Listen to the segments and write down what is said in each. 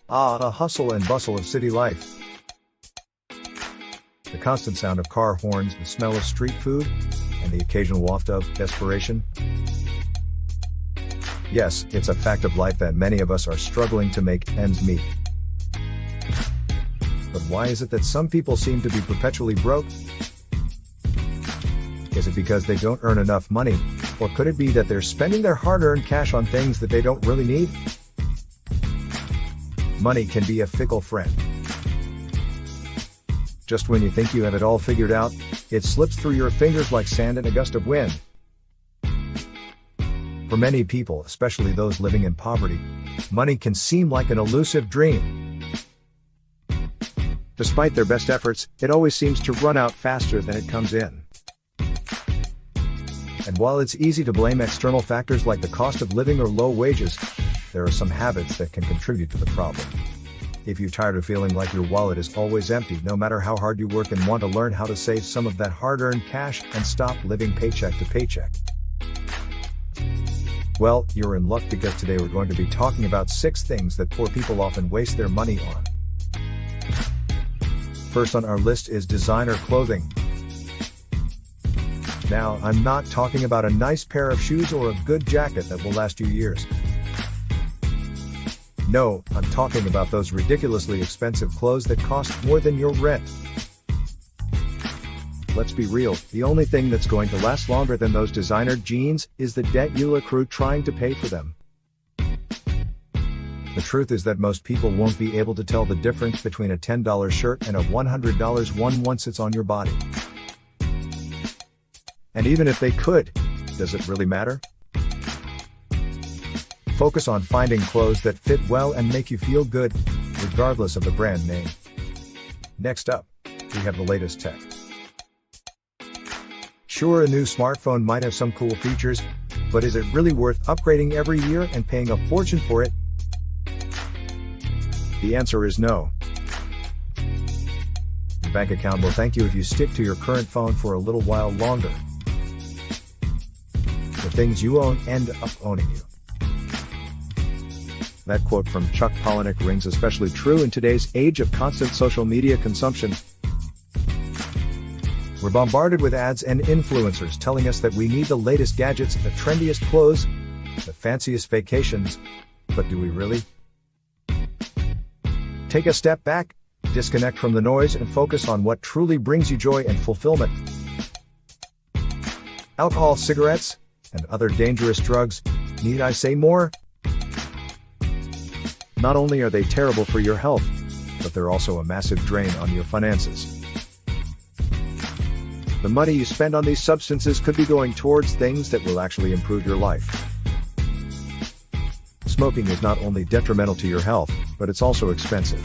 The hustle and bustle of city life. The constant sound of car horns, the smell of street food, and the occasional waft of desperation. Yes, it's a fact of life that many of us are struggling to make ends meet. But why is it that some people seem to be perpetually broke? Is it because they don't earn enough money, or could it be that they're spending their hard-earned cash on things that they don't really need? Money can be a fickle friend. Just when you think you have it all figured out, it slips through your fingers like sand in a gust of wind. For many people, especially those living in poverty, money can seem like an elusive dream. Despite their best efforts, it always seems to run out faster than it comes in. And while it's easy to blame external factors like the cost of living or low wages, there are some habits that can contribute to the problem. If you're tired of feeling like your wallet is always empty no matter how hard you work and want to learn how to save some of that hard-earned cash and stop living paycheck to paycheck, well, you're in luck, because today we're going to be talking about 6 things that poor people often waste their money on. First on our list is designer clothing. Now, I'm not talking about a nice pair of shoes or a good jacket that will last you years. No, I'm talking about those ridiculously expensive clothes that cost more than your rent. Let's be real, the only thing that's going to last longer than those designer jeans is the debt you'll accrue trying to pay for them. The truth is that most people won't be able to tell the difference between a $10 shirt and a $100 one once it's on your body. And even if they could, does it really matter? Focus on finding clothes that fit well and make you feel good, regardless of the brand name. Next up, we have the latest tech. Sure, a new smartphone might have some cool features, but is it really worth upgrading every year and paying a fortune for it? The answer is no. Your bank account will thank you if you stick to your current phone for a little while longer. The things you own end up owning you. That quote from Chuck Palahniuk rings especially true in today's age of constant social media consumption. We're bombarded with ads and influencers telling us that we need the latest gadgets, the trendiest clothes, the fanciest vacations, but do we really? Take a step back, disconnect from the noise, and focus on what truly brings you joy and fulfillment. Alcohol, cigarettes, and other dangerous drugs, need I say more? Not only are they terrible for your health, but they're also a massive drain on your finances. The money you spend on these substances could be going towards things that will actually improve your life. Smoking is not only detrimental to your health, but it's also expensive.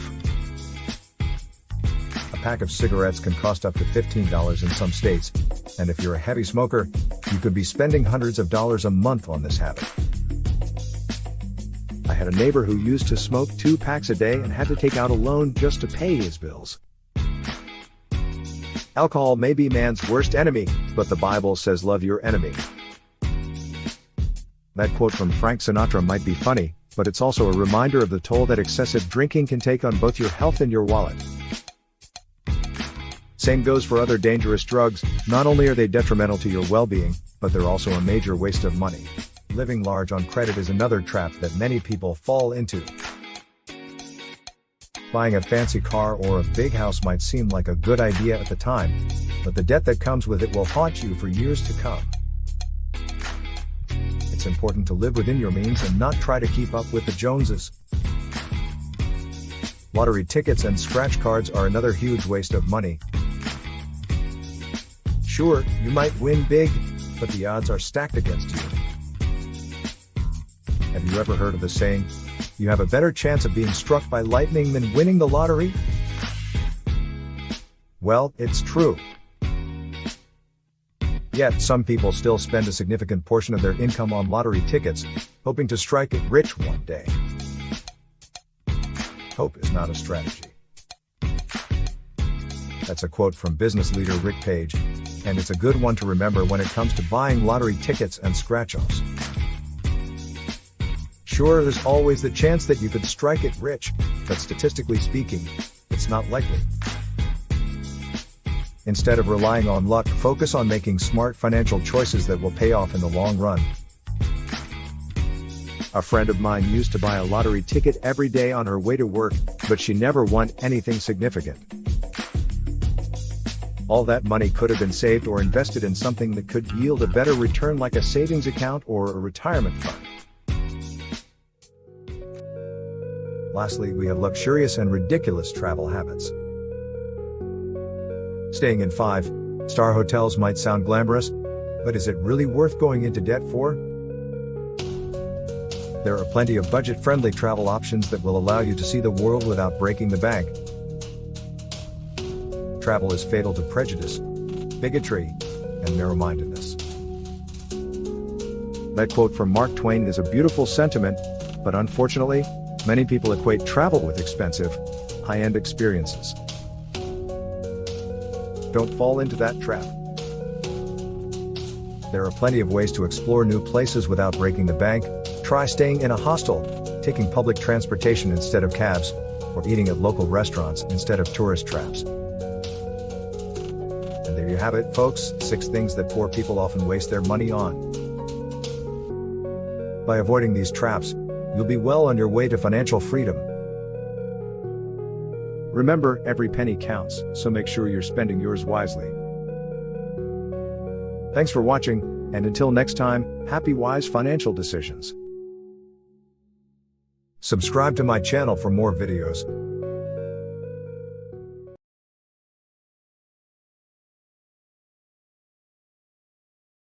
A pack of cigarettes can cost up to $15 in some states, and if you're a heavy smoker, you could be spending hundreds of dollars a month on this habit. I had a neighbor who used to smoke 2 packs a day and had to take out a loan just to pay his bills. Alcohol may be man's worst enemy, but the Bible says love your enemy. That quote from Frank Sinatra might be funny, but it's also a reminder of the toll that excessive drinking can take on both your health and your wallet. Same goes for other dangerous drugs. Not only are they detrimental to your well-being, but they're also a major waste of money. Living large on credit is another trap that many people fall into. Buying a fancy car or a big house might seem like a good idea at the time, but the debt that comes with it will haunt you for years to come. It's important to live within your means and not try to keep up with the Joneses. Lottery tickets and scratch cards are another huge waste of money. Sure, you might win big, but the odds are stacked against you. Have you ever heard of the saying, you have a better chance of being struck by lightning than winning the lottery? Well, it's true. Yet, some people still spend a significant portion of their income on lottery tickets, hoping to strike it rich one day. Hope is not a strategy. That's a quote from business leader Rick Page, and it's a good one to remember when it comes to buying lottery tickets and scratch-offs. Sure, there's always the chance that you could strike it rich, but statistically speaking, it's not likely. Instead of relying on luck, focus on making smart financial choices that will pay off in the long run. A friend of mine used to buy a lottery ticket every day on her way to work, but she never won anything significant. All that money could have been saved or invested in something that could yield a better return, like a savings account or a retirement fund. Lastly, we have luxurious and ridiculous travel habits. Staying in 5-star hotels might sound glamorous, but is it really worth going into debt for? There are plenty of budget-friendly travel options that will allow you to see the world without breaking the bank. Travel is fatal to prejudice, bigotry, and narrow-mindedness. That quote from Mark Twain is a beautiful sentiment, but unfortunately, many people equate travel with expensive, high-end experiences. Don't fall into that trap. There are plenty of ways to explore new places without breaking the bank. Try staying in a hostel, taking public transportation instead of cabs, or eating at local restaurants instead of tourist traps. And there you have it, folks, 6 things that poor people often waste their money on. By avoiding these traps, you'll be well on your way to financial freedom. Remember, every penny counts, so make sure you're spending yours wisely. Thanks for watching, and until next time, happy wise financial decisions. Subscribe to my channel for more videos.